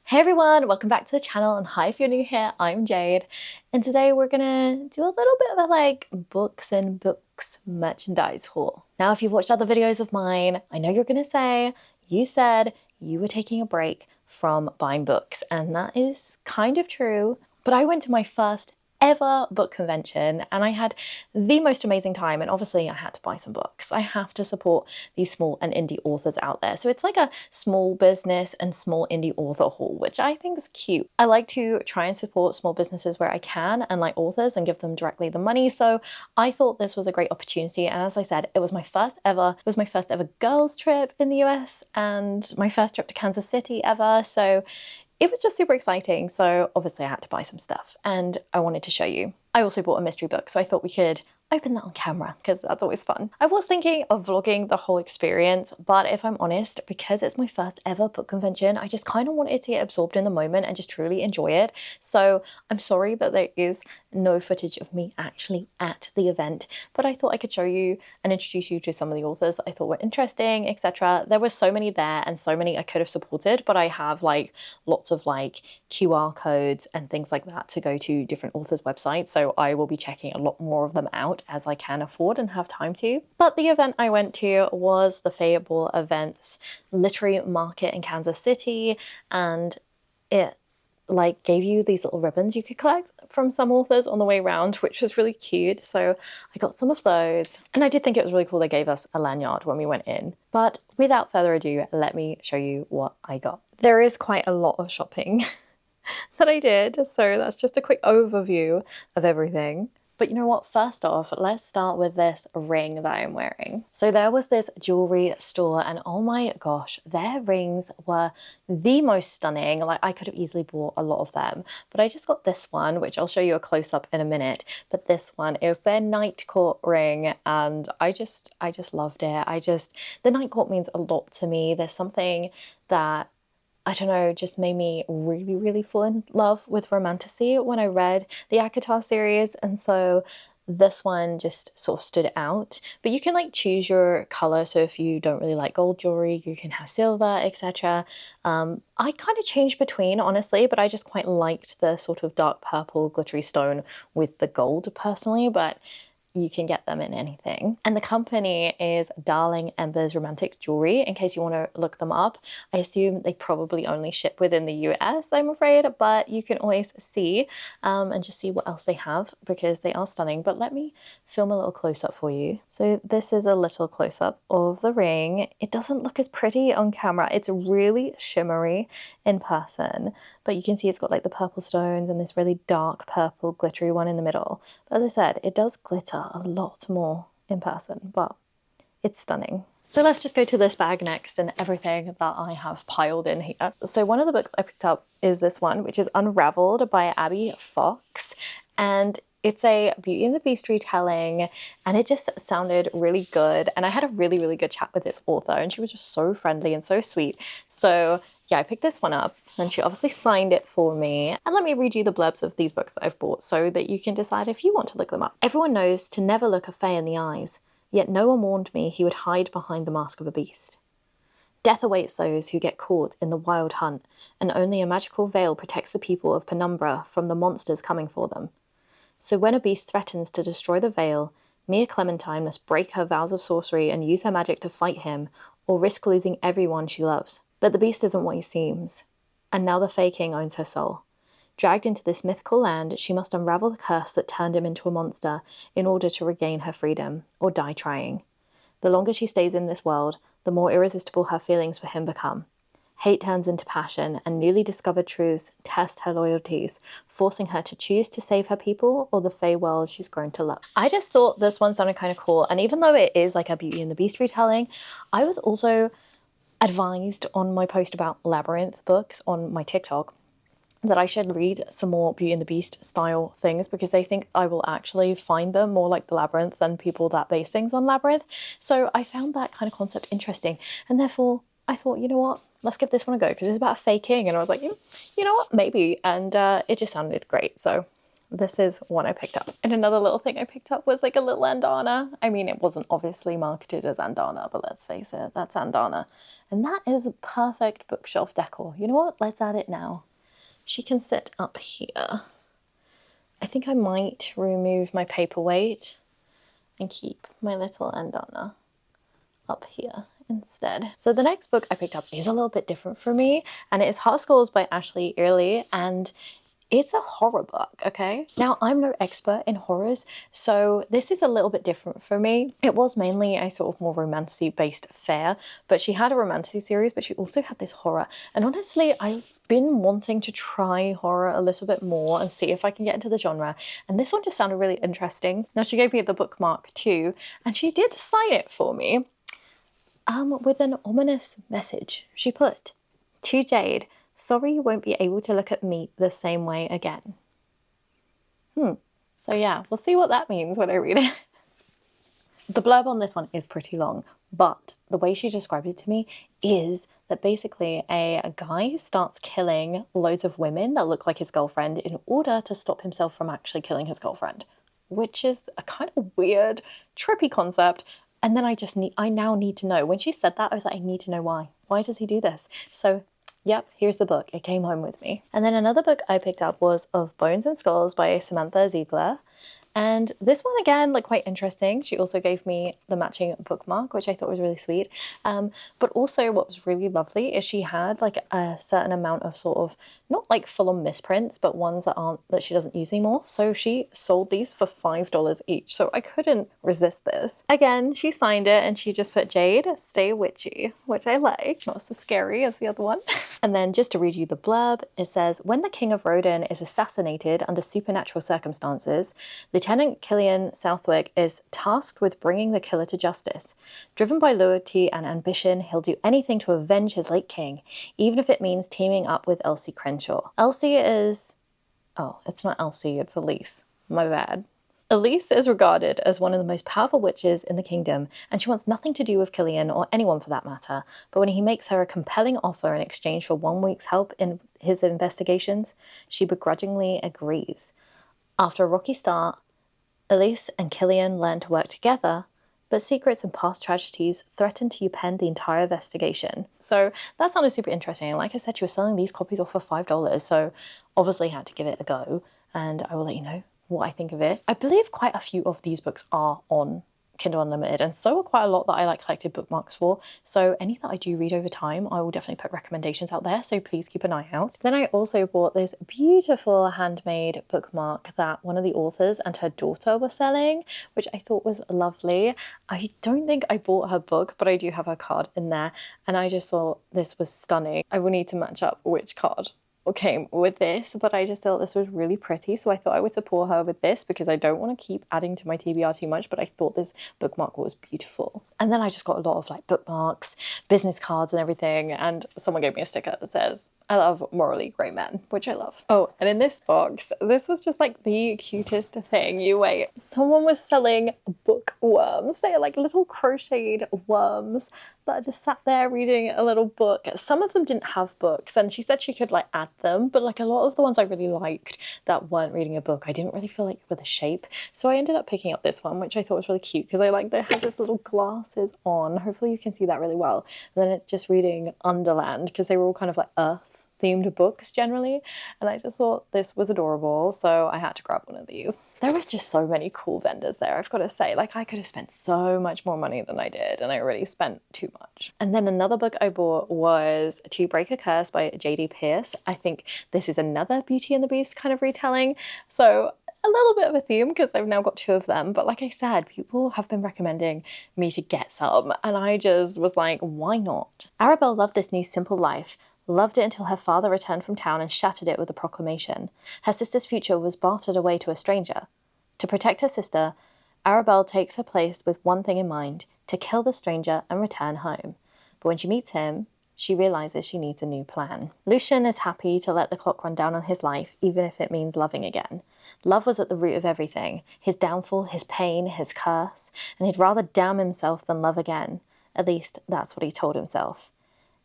Hey everyone, welcome back to the channel, and hi if you're new here, I'm Jade, and today we're gonna do a little bit of a books and books merchandise haul. Now if you've watched other videos of mine, I know you're gonna say you said you were taking a break from buying books, and that is kind of true, but I went to my first ever book convention and I had the most amazing time, and obviously I had to buy some books. I have to support these small and indie authors out there. So it's like a small business and small indie author haul, which I think is cute. I like to try and support small businesses where I can and like authors and give them directly the money. So I thought this was a great opportunity. And as I said, it was my first ever girls trip in the US and my first trip to Kansas City ever. So it was just super exciting. So obviously I had to buy some stuff and I wanted to show you. I also bought a mystery book, so I thought we could open that on camera because that's always fun. I was thinking of vlogging the whole experience, but if I'm honest, because it's my first ever book convention, I just kind of wanted to get absorbed in the moment and just truly enjoy it. So I'm sorry that there is no footage of me actually at the event, but I thought I could show you and introduce you to some of the authors I thought were interesting, etc. There were so many there and so many I could have supported, but I have lots of QR codes and things like that to go to different authors' websites. So I will be checking a lot more of them out as I can afford and have time to. But the event I went to was the Fable Events Literary Market in Kansas City, and it gave you these little ribbons you could collect from some authors on the way around, which was really cute. So I got some of those, and I did think it was really cool they gave us a lanyard when we went in. But without further ado, let me show you what I got. There is quite a lot of shopping that I did, so that's just a quick overview of everything. But you know what, first off, let's start with this ring that I'm wearing. So there was this jewelry store and oh my gosh, their rings were the most stunning. I could have easily bought a lot of them, but I just got this one, which I'll show you a close-up in a minute. But this one is their night court ring and I just loved it. The night court means a lot to me. There's something that, I don't know, just made me really, really fall in love with romantasy when I read the ACOTAR series. And so this one just sort of stood out. But you can choose your color. So if you don't really like gold jewelry, you can have silver, etc. I kind of changed between, honestly, but I just quite liked the sort of dark purple glittery stone with the gold personally. But you can get them in anything. And the company is Darling Embers Romantic Jewelry, in case you want to look them up. I assume they probably only ship within the US, I'm afraid, but you can always see and just see what else they have because they are stunning. But let me film a little close-up for you. So this is a little close-up of the ring. It doesn't look as pretty on camera. It's really shimmery in person, but you can see it's got the purple stones and this really dark purple glittery one in the middle. But as I said, it does glitter a lot more in person, but it's stunning. So let's just go to this bag next and everything that I have piled in here. So one of the books I picked up is this one, which is Unraveled by Abbey Fox. And it's a Beauty and the Beast retelling, and it just sounded really good. And I had a really, really good chat with this author, and she was just so friendly and so sweet. So yeah, I picked this one up, and she obviously signed it for me. And let me read you the blurbs of these books that I've bought so that you can decide if you want to look them up. Everyone knows to never look a fae in the eyes, yet no one warned me he would hide behind the mask of a beast. Death awaits those who get caught in the wild hunt, and only a magical veil protects the people of Penumbra from the monsters coming for them. So when a beast threatens to destroy the veil, mere Clementine must break her vows of sorcery and use her magic to fight him, or risk losing everyone she loves. But the beast isn't what he seems, and now the Fae King owns her soul. Dragged into this mythical land, she must unravel the curse that turned him into a monster in order to regain her freedom, or die trying. The longer she stays in this world, the more irresistible her feelings for him become. Hate turns into passion, and newly discovered truths test her loyalties, forcing her to choose to save her people or the Fae world she's grown to love. I just thought this one sounded kind of cool, and even though it is a Beauty and the Beast retelling, I was also advised on my post about Labyrinth books on my TikTok that I should read some more Beauty and the Beast style things because they think I will actually find them more like the Labyrinth than people that base things on Labyrinth. So I found that kind of concept interesting, and therefore I thought, you know what, let's give this one a go because it's about a Fae King, and I was like, you know what, maybe, and it just sounded great. So this is one I picked up. And another little thing I picked up was a little Andana. I mean, it wasn't obviously marketed as Andana, but let's face it, that's Andana. And that is perfect bookshelf decor. You know what? Let's add it now. She can sit up here. I think I might remove my paperweight and keep my little Andana up here instead. So the next book I picked up is a little bit different for me, and it is Heart Skulls by Ashley Earley, and it's a horror book, okay? Now, I'm no expert in horrors, so this is a little bit different for me. It was mainly a sort of more romantic-based fare, but she had a romantic series, but she also had this horror. And honestly, I've been wanting to try horror a little bit more and see if I can get into the genre. And this one just sounded really interesting. Now, she gave me the bookmark too, and she did sign it for me with an ominous message. She put, "To Jade, sorry you won't be able to look at me the same way again." So yeah, we'll see what that means when I read it. The blurb on this one is pretty long, but the way she described it to me is that basically a guy starts killing loads of women that look like his girlfriend in order to stop himself from actually killing his girlfriend, which is a kind of weird, trippy concept. And then I now need to know. When she said that, I was like, I need to know why. Why does he do this? So yep, here's the book. It came home with me. And then another book I picked up was Of Bones and Skulls by Samantha Ziegler. And this one, again, like quite interesting. She also gave me the matching bookmark, which I thought was really sweet. But also what was really lovely is she had like a certain amount of sort of, not like full-on misprints, but ones that she doesn't use anymore. So she sold these for $5 each. So I couldn't resist this. Again, she signed it and she just put, "Jade, stay witchy," which I like. Not so scary as the other one. And then just to read you the blurb, it says, "When the King of Roden is assassinated under supernatural circumstances, Lieutenant Killian Southwick is tasked with bringing the killer to justice. Driven by loyalty and ambition, he'll do anything to avenge his late king, even if it means teaming up with Elsie Crenshaw." Elsie is... oh, it's not Elsie, it's Elise. My bad. Elise is regarded as one of the most powerful witches in the kingdom, and she wants nothing to do with Killian, or anyone for that matter. But when he makes her a compelling offer in exchange for 1 week's help in his investigations, she begrudgingly agrees. After a rocky start, Elise and Killian learn to work together, but secrets and past tragedies threaten to upend the entire investigation. So that sounded super interesting. Like I said, she was selling these copies off for $5, so obviously had to give it a go, and I will let you know what I think of it. I believe quite a few of these books are on Kindle Unlimited, and so are quite a lot that I like collected bookmarks for. So any that I do read over time, I will definitely put recommendations out there, so please keep an eye out. Then I also bought this beautiful handmade bookmark that one of the authors and her daughter were selling, which I thought was lovely. I don't think I bought her book, but I do have her card in there, and I just thought this was stunning. I will need to match up which card came with this, but I just thought this was really pretty, so I thought I would support her with this because I don't want to keep adding to my TBR too much, but I thought this bookmark was beautiful. And then I just got a lot of like bookmarks, business cards and everything, and someone gave me a sticker that says, "I love morally grey men," which I love. Oh, and in this box, this was just like the cutest thing. You wait. Someone was selling bookworms. They are like little crocheted worms that just sat there reading a little book. Some of them didn't have books, and she said she could like add them, but like a lot of the ones I really liked that weren't reading a book, I didn't really feel like with a shape. So I ended up picking up this one, which I thought was really cute because I like that it has this little glasses on. Hopefully you can see that really well. And then it's just reading Underland because they were all kind of like earth themed books generally, and I just thought this was adorable, so I had to grab one of these. There was just so many cool vendors there, I've got to say. Like, I could have spent so much more money than I did, and I already spent too much. And then another book I bought was To Break a Curse by J.D. Pierce. I think this is another Beauty and the Beast kind of retelling, so a little bit of a theme because I've now got 2 of them. But like I said, people have been recommending me to get some, and I just was like, why not? Arabelle loved this new simple life, loved it until her father returned from town and shattered it with a proclamation. Her sister's future was bartered away to a stranger. To protect her sister, Arabelle takes her place with one thing in mind, to kill the stranger and return home. But when she meets him, she realizes she needs a new plan. Lucien is happy to let the clock run down on his life, even if it means loving again. Love was at the root of everything, his downfall, his pain, his curse, and he'd rather damn himself than love again. At least, that's what he told himself.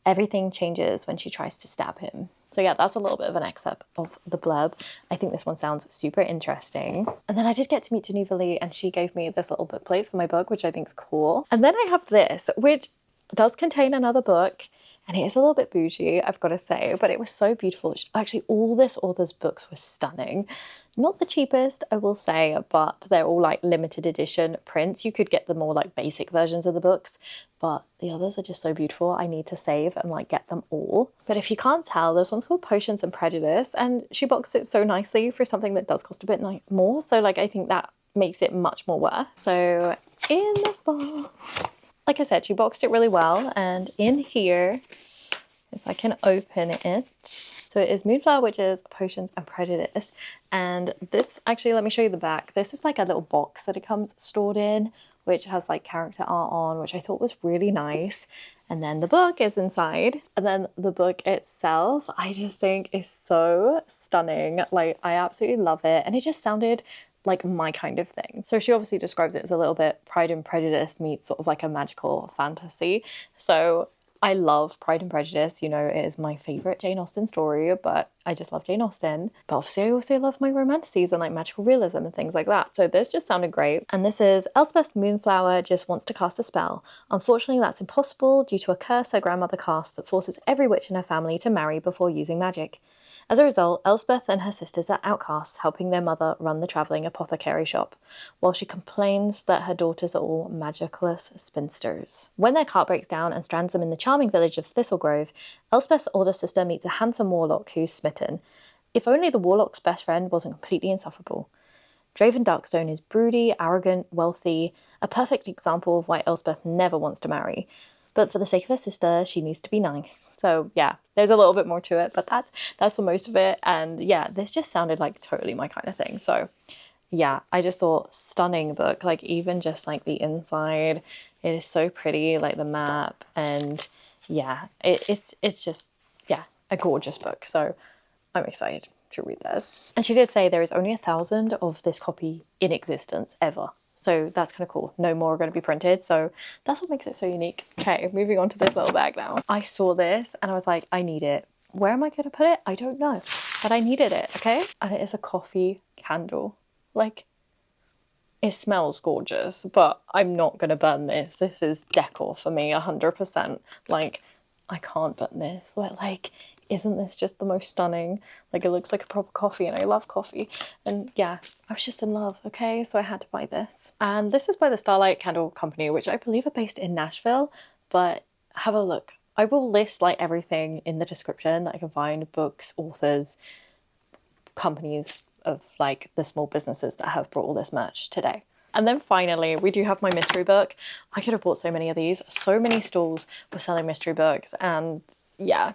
Everything changes when she tries to stab him. So yeah, that's a little bit of an excerpt of the blurb. I think this one sounds super interesting. And then I did get to meet Januvali, and she gave me this little bookplate for my book, which I think is cool. And then I have this, which does contain another book, and it is a little bit bougie, I've got to say, but it was so beautiful. Actually, all this author's books were stunning. Not the cheapest, I will say, but they're all like limited edition prints. You could get the more like basic versions of the books, but the others are just so beautiful. I need to save and like get them all. But if you can't tell, this one's called Potions and Prejudice, and she boxed it so nicely for something that does cost a bit more. So like, I think that makes it much more worth. So in this box, like I said, she boxed it really well, and in here, if I can open it. So it is Moonflower Witches, Potions and Prejudice. And this, actually, let me show you the back. This is like a little box that it comes stored in, which has like character art on, which I thought was really nice. And then the book is inside. And then the book itself, I just think is so stunning. Like, I absolutely love it. And it just sounded like my kind of thing. So she obviously describes it as a little bit Pride and Prejudice meets sort of like a magical fantasy. So I love Pride and Prejudice, you know, it is my favourite Jane Austen story, but I just love Jane Austen. But obviously I also love my romanticities and like magical realism and things like that. So this just sounded great. And this is Elspeth Moonflower just wants to cast a spell. Unfortunately, that's impossible due to a curse her grandmother cast that forces every witch in her family to marry before using magic. As a result, Elspeth and her sisters are outcasts, helping their mother run the travelling apothecary shop, while she complains that her daughters are all magicless spinsters. When their cart breaks down and strands them in the charming village of Thistlegrove, Elspeth's older sister meets a handsome warlock who's smitten. If only the warlock's best friend wasn't completely insufferable. Draven Darkstone is broody, arrogant, wealthy, a perfect example of why Elspeth never wants to marry. But for the sake of her sister, she needs to be nice. So yeah, there's a little bit more to it, but that's the most of it. And yeah, this just sounded like totally my kind of thing. So yeah, I just thought stunning book. Like even just like the inside, it is so pretty, like the map, and yeah, it's just, yeah, a gorgeous book. So I'm excited to read this. And she did say there is only 1,000 of this copy in existence ever. So that's kind of cool. No more are going to be printed. So that's what makes it so unique. Okay, moving on to this little bag now. I saw this and I was like, I need it. Where am I going to put it? I don't know, but I needed it, okay? And it is a coffee candle. Like, it smells gorgeous, but I'm not going to burn this. This is decor for me, 100%. Like, I can't burn this. Like, isn't this just the most stunning? Like, it looks like a proper coffee, and I love coffee. And yeah, I was just in love, okay? So I had to buy this. And this is by the Starlight Candle Company, which I believe are based in Nashville, but have a look. I will list like everything in the description that I can find: books, authors, companies of like the small businesses that have brought all this merch today. And then finally, we do have my mystery book. I could have bought so many of these. So many stalls were selling mystery books, and yeah,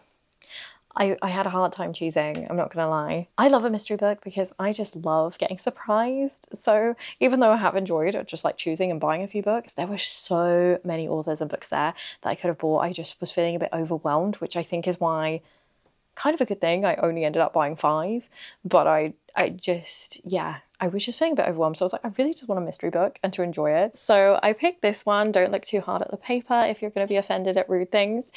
I had a hard time choosing, I'm not gonna lie. I love a mystery book because I just love getting surprised. So even though I have enjoyed just like choosing and buying a few books, there were so many authors and books there that I could have bought. I just was feeling a bit overwhelmed, which I think is why, kind of a good thing, I only ended up buying 5. But I just, yeah, I was just feeling a bit overwhelmed. So I was like, I really just want a mystery book and to enjoy it. So I picked this one. Don't look too hard at the paper if you're going to be offended at rude things.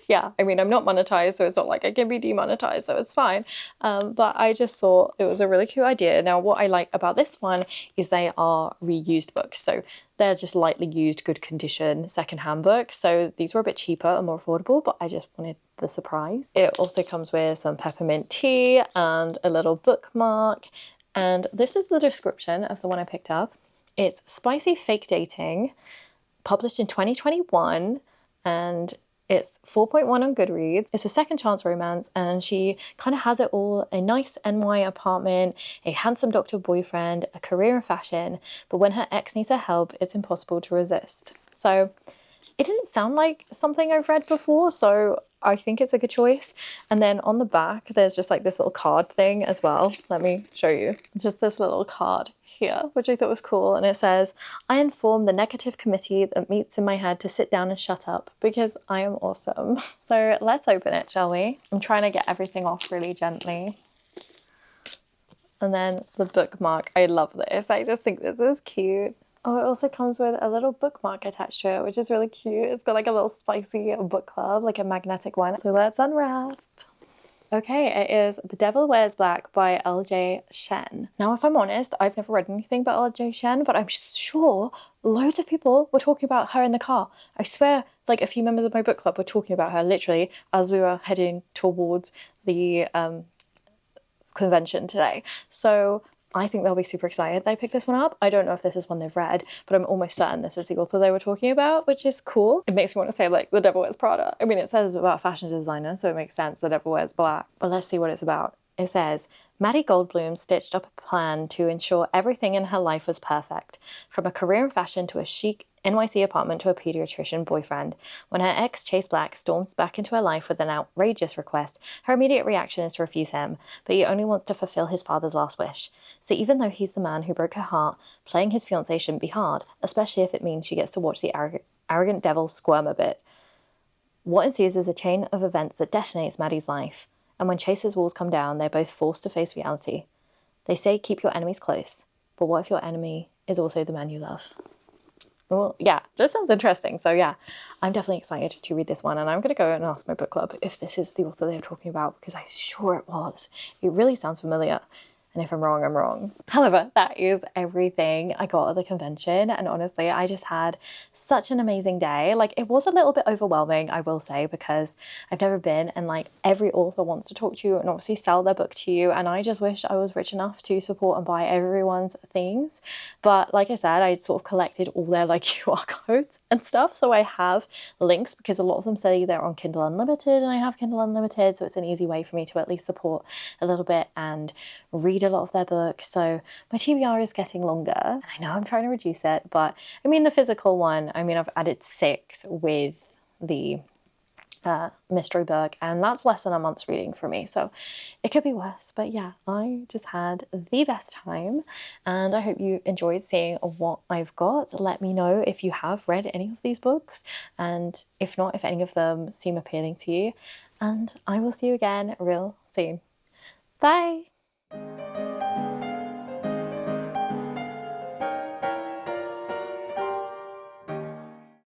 Yeah, I mean, I'm not monetized, so it's not like I can be demonetized, so it's fine. But I just thought it was a really cool idea. Now, what I like about this one is they are reused books. So they're just lightly used, good condition, secondhand books. So these were a bit cheaper and more affordable, but I just wanted the surprise. It also comes with some peppermint tea and a little bookmark. And this is the description of the one I picked up. It's Spicy Fake Dating, published in 2021, and it's 4.1 on Goodreads. It's a second chance romance, and she kind of has it all: a nice NY apartment, a handsome doctor boyfriend, a career in fashion, but when her ex needs her help, it's impossible to resist. So it didn't sound like something I've read before, so I think it's a good choice. And then on the back, there's just like this little card thing as well. Let me show you. Just this little card here, which I thought was cool. And it says, I inform the negative committee that meets in my head to sit down and shut up because I am awesome. So let's open it, shall we? I'm trying to get everything off really gently. And then the bookmark. I love this. I just think this is cute. Oh, it also comes with a little bookmark attached to it, which is really cute. It's got like a little spicy book club, like a magnetic one. So let's unwrap. Okay, it is The Devil Wears Black by L.J. Shen. Now, if I'm honest, I've never read anything about L.J. Shen, but I'm sure loads of people were talking about her in the car. I swear, like, a few members of my book club were talking about her literally as we were heading towards the convention today. So I think they'll be super excited they picked this one up. I don't know if this is one they've read, but I'm almost certain this is the author they were talking about, which is cool. It makes me want to say, like, The Devil Wears Prada. I mean, it says about a fashion designer, so it makes sense The Devil Wears Black. But let's see what it's about. It says, Maddie Goldblum stitched up a plan to ensure everything in her life was perfect, from a career in fashion to a chic NYC apartment to a pediatrician boyfriend. When her ex, Chase Black, storms back into her life with an outrageous request, her immediate reaction is to refuse him, but he only wants to fulfill his father's last wish. So even though he's the man who broke her heart, playing his fiancée shouldn't be hard, especially if it means she gets to watch the arrogant devil squirm a bit. What ensues is a chain of events that detonates Maddie's life, and when Chase's walls come down, they're both forced to face reality. They say keep your enemies close, but what if your enemy is also the man you love? Well, yeah, this sounds interesting. So yeah, I'm definitely excited to read this one, and I'm going to go and ask my book club if this is the author they're talking about, because I'm sure it was. It really sounds familiar. And if I'm wrong, I'm wrong. However, that is everything I got at the convention. And honestly, I just had such an amazing day. Like, it was a little bit overwhelming, I will say, because I've never been, and like every author wants to talk to you and obviously sell their book to you. And I just wish I was rich enough to support and buy everyone's things. But like I said, I sort of collected all their like QR codes and stuff. So I have links because a lot of them say they're on Kindle Unlimited, and I have Kindle Unlimited. So it's an easy way for me to at least support a little bit and read a lot of their books. So my TBR is getting longer, and I know I'm trying to reduce it, but I mean the physical one, I mean I've added 6 with the mystery book, and that's less than a month's reading for me, so it could be worse. But yeah, I just had the best time, and I hope you enjoyed seeing what I've got. Let me know if you have read any of these books, and if not, if any of them seem appealing to you, and I will see you again real soon. Bye!